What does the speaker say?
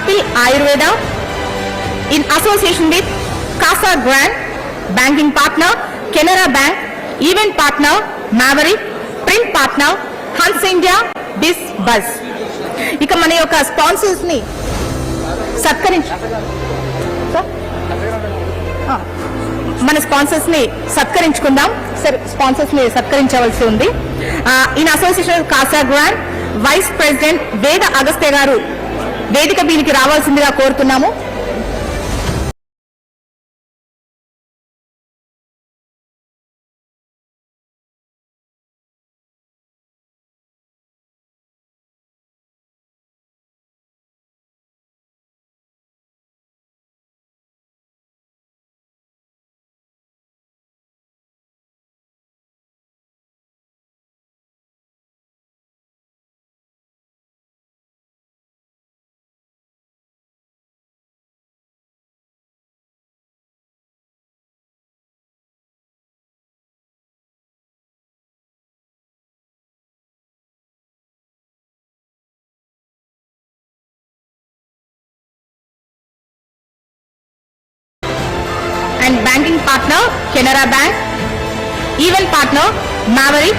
Kapil Ayurveda, in association with Casa Grande, banking partner Canara Bank, event partner Maverick, print partner Hans India, Biz Buzz. ఇక మన యొక్క sponsors ని మన sponsors ని సత్కరించుకుందాం. Sponsors ని సత్కరించవలసి ఉంది. In association Casa Grand vice president Veda Agastya గారు వేదిక మీదకి రావాల్సిందిగా కోరుతున్నాము. And banking partner Canara Bank, event partner Maverick,